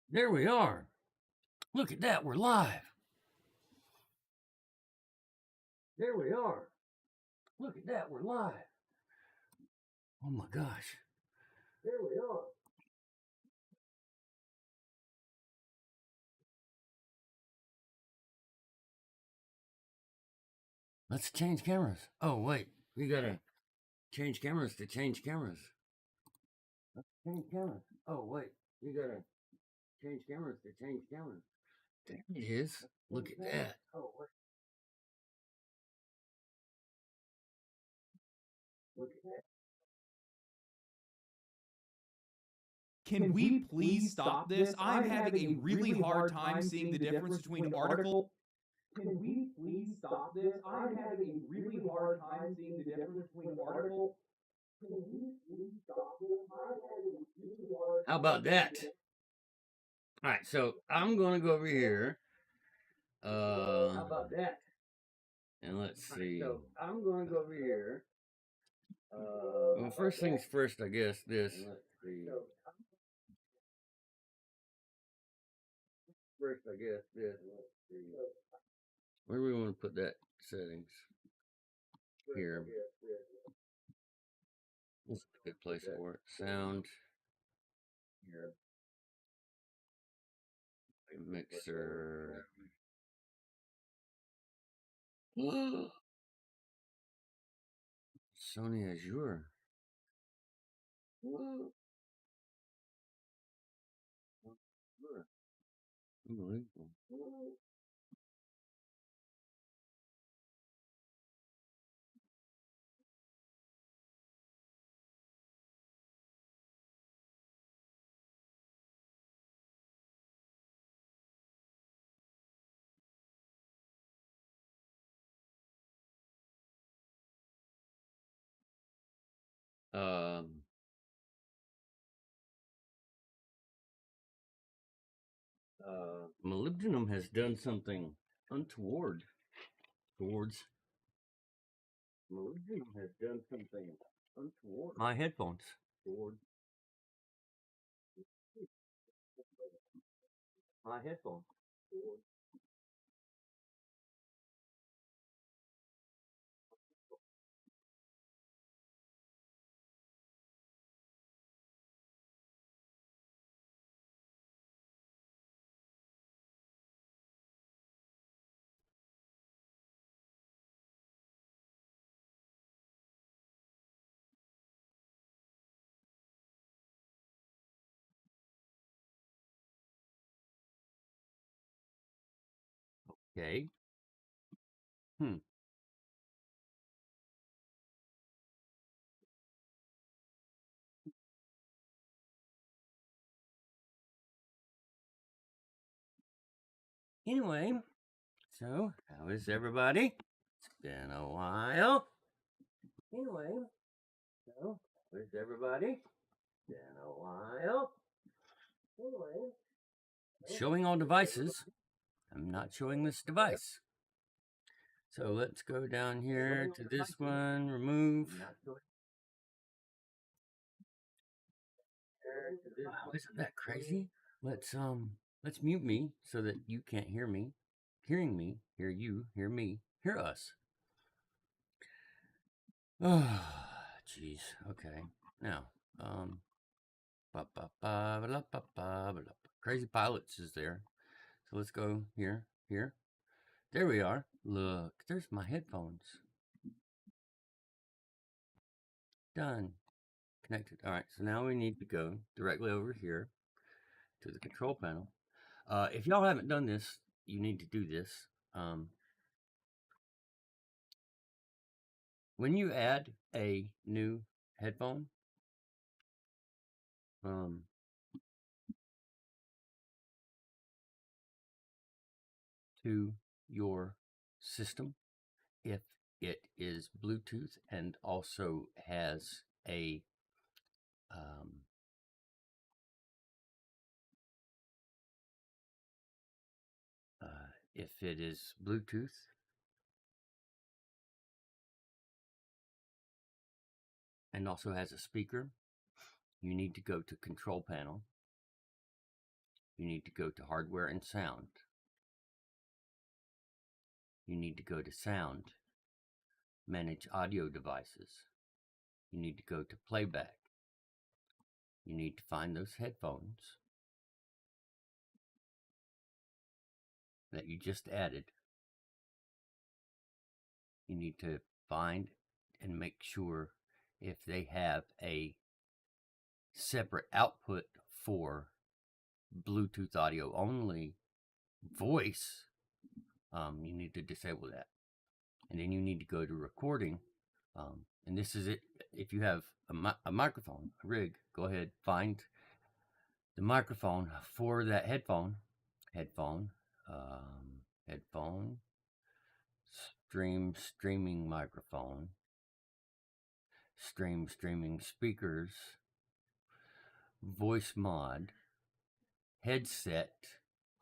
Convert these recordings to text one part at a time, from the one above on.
There we are. Look at that, we're live. There we are. Look at that, we're live. Oh my gosh. There we are. Let's change cameras. Oh wait, we gotta change cameras to change cameras. Let's change cameras. Oh wait, we gotta change cameras to change cameras. There it is. Look at that. Oh wait. Look at that. Can we please stop this? I'm having a really hard time seeing the difference between article. Can we please stop this? I'm having a really hard time seeing the difference between article. Can we please stop this? I'm having a really hard time. How about that? All right, so I'm gonna go over here. How about that? And let's see. So I'm gonna go over here. Well, first things first, I guess this. Let's see. First, I guess this. Let's see. Where do we want to put that settings? Here. This is a good place for it. Sound. Here. Mixer. Sony Azure. Unbelievable. Molybdenum has done something untoward towards. Molybdenum has done something untoward. My headphones. Towards my headphones. Towards. Okay. Anyway, so how is everybody? It's been a while. Anyway, so how is everybody? It's been a while. Anyway, showing all devices. I'm not showing this device. So let's go down here to this one, remove. Wow, isn't that crazy? Let's mute me so that you can't hear me. Hearing me, hear you, hear me, hear us. Oh, jeez. Okay. Now, Crazy Pilots is there. So let's go here, here. There we are. Look, there's my headphones. Done. Connected. All right, so now we need to go directly over here to the control panel. If y'all haven't done this, you need to do this. When you add a new headphone, to your system, if it is Bluetooth and also has a if it is Bluetooth and also has a speaker, you need to go to control panel You need to go to hardware and sound. You need to go to sound, manage audio devices. You need to go to playback. You need to find those headphones that you just added. You need to find and make sure if they have a separate output for Bluetooth audio only voice, you need to disable that. And then you need to go to recording. And this is it. If you have a microphone, a rig, go ahead, find the microphone for that headphone, streaming microphone, streaming speakers, voice mod, headset,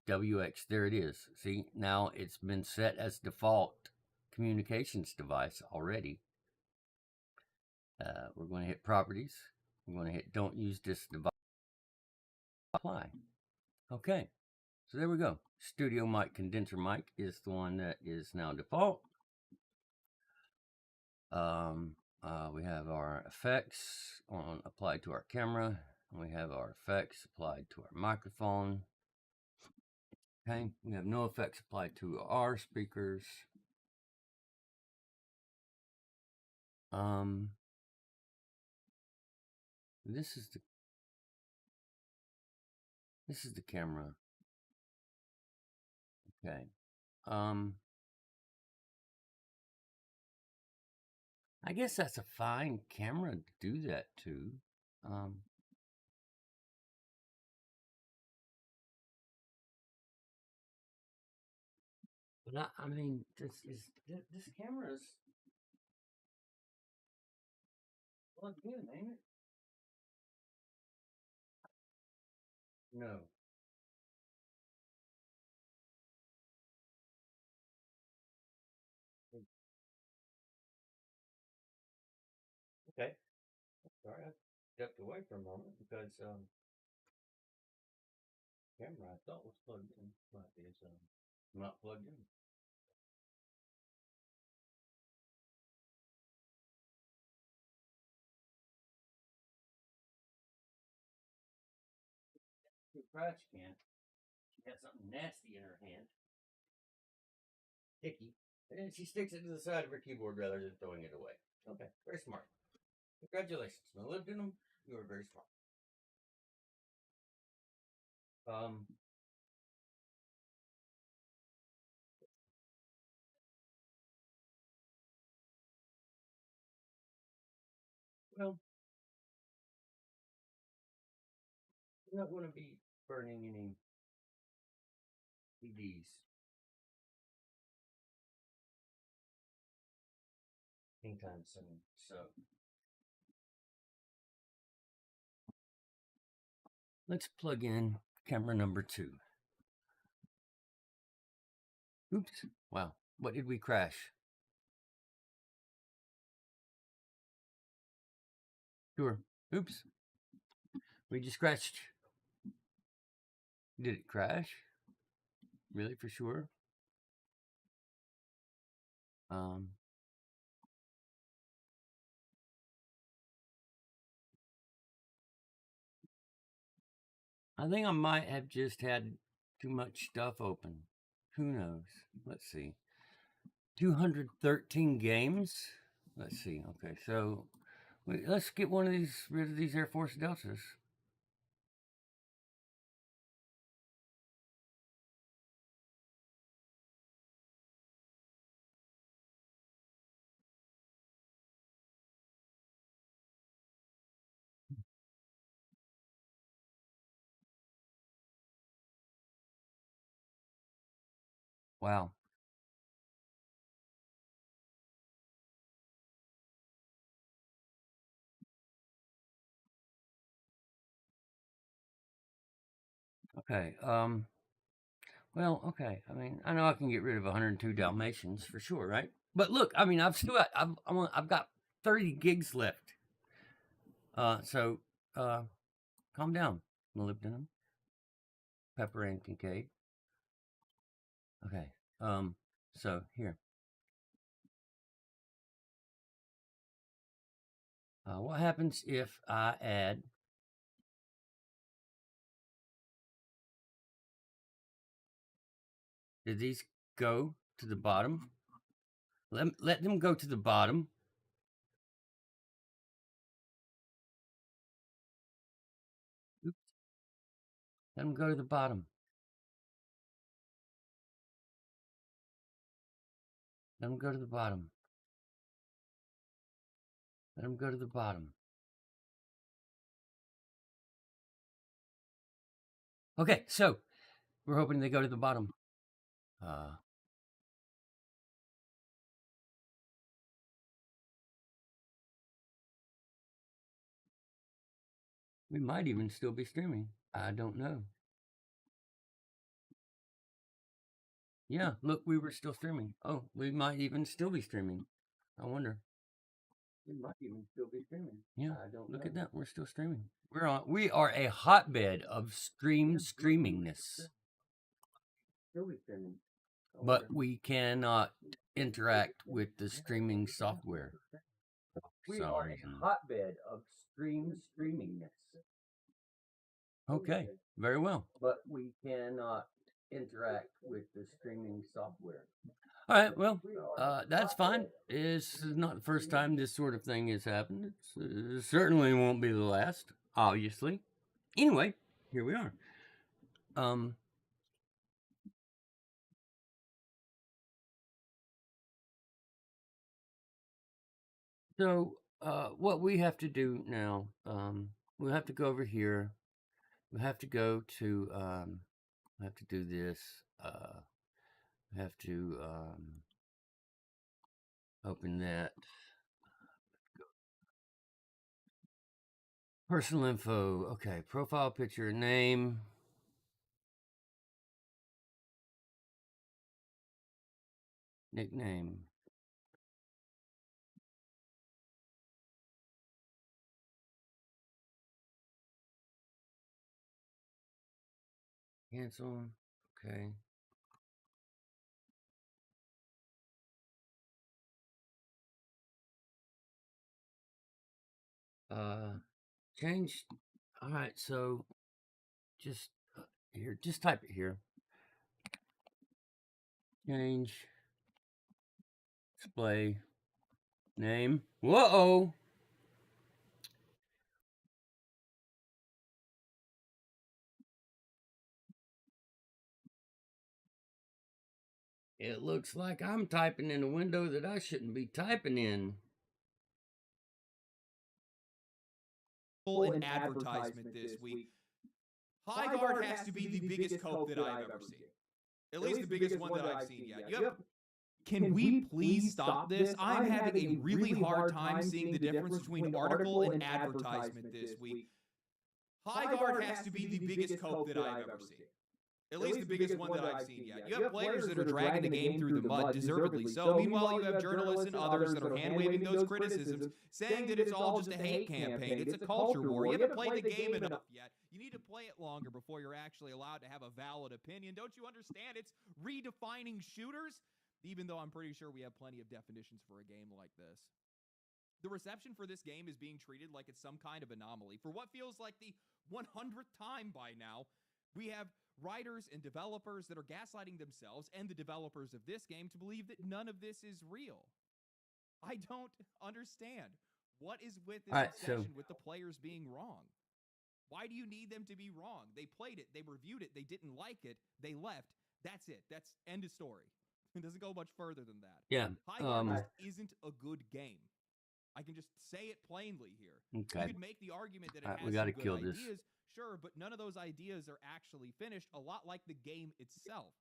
WX. There it is. See, now it's been set as default communications device already. We're going to hit properties. We're going to hit don't use this device. Apply. Okay. So there we go. Studio mic, condenser mic is the one that is now default. We have our effects applied to our camera. We have our effects applied to our microphone. Okay, we have no effects applied to our speakers. This is the camera. Okay. I guess that's a fine camera to do that to. But I mean, this camera's plugged in, ain't it? No. Okay. Sorry, I stepped away for a moment because camera I thought was plugged in, but it's not plugged in. The trash can. She has something nasty in her hand. Icky. And she sticks it to the side of her keyboard rather than throwing it away. Okay, very smart. Congratulations. I lived in them. You were very smart. Well, we're not going to be burning any CDs anytime soon. So let's plug in camera number 2. Oops. Wow. What did we crash? Sure. Oops. We just crashed. Did it crash? Really, for sure? I think I might have just had too much stuff open. Who knows? Let's see. 213 games. Let's see. Okay, so let's get rid of these Air Force Deltas. Wow. Okay. Well, okay. I mean, I know I can get rid of 102 Dalmatians for sure, right? But look, I mean, I've got 30 gigs left. So calm down, molybdenum. Pepper and Kincaid. Okay. So here. What happens if I add did these go to the bottom? Let them go to the bottom. Oops. Let them go to the bottom. Let them go to the bottom. Let them go to the bottom. Okay, so we're hoping they go to the bottom. We might even still be streaming. I don't know. Yeah, look, we were still streaming. Oh, we might even still be streaming. I wonder. We might even still be streaming. Yeah, look at that. We're still streaming. We are a hotbed of streamingness. Still be streaming. But we cannot interact with the streaming software. We are a hotbed of streamingness. Okay, very well. But we cannot interact with the streaming software. All right, well, that's fine. This is not the first time this sort of thing has happened. It certainly won't be the last, obviously. Anyway, here we are. So, what we have to do now, we have to go over here. We have to go to, we have to do this. We have to open that. Personal info. Okay, profile picture, name. Nickname. Cancel. Okay. Change. All right, so just here, just type it here. Change. Display. Name. Whoa. It looks like I'm typing in a window that I shouldn't be typing in. An advertisement this week. Highguard has to be the biggest cope that I've ever seen. At least the biggest one that I've seen yet. Yep. Can we please stop this? I'm having a really hard time seeing the difference between article and advertisement this week. Highguard has to be the biggest cope that I've ever seen. At least the biggest one that I've seen yet. You have players that are dragging the game through the mud, deservedly so. Meanwhile, you have journalists and others that are hand-waving those criticisms, saying that it's all just a hate campaign. It's a culture war. You haven't played the game enough yet. You need to play it longer before you're actually allowed to have a valid opinion. Don't you understand? It's redefining shooters, even though I'm pretty sure we have plenty of definitions for a game like this. The reception for this game is being treated like it's some kind of anomaly. For what feels like the 100th time by now, we have writers and developers that are gaslighting themselves and the developers of this game to believe that none of this is real. I don't understand. What is with this obsession with the players being wrong? Why do you need them to be wrong? They played it, they reviewed it, they didn't like it, they left. That's it. That's end of story. It doesn't go much further than that. Yeah. Highguard isn't a good game. I can just say it plainly here. Okay. You could make the argument that it has we gotta some kill good this. ideas, sure, but none of those ideas are actually finished, a lot like the game itself.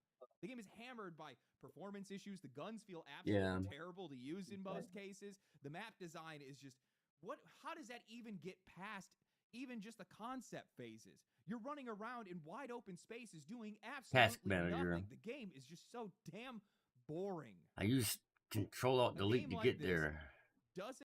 The game is hammered by performance issues. The guns feel absolutely terrible to use in most cases. The map design is just, how does that even get past even just the concept phases? You're running around in wide open spaces doing absolutely nothing. The game is just so damn boring. I use Control-Alt-Delete to get there. Doesn't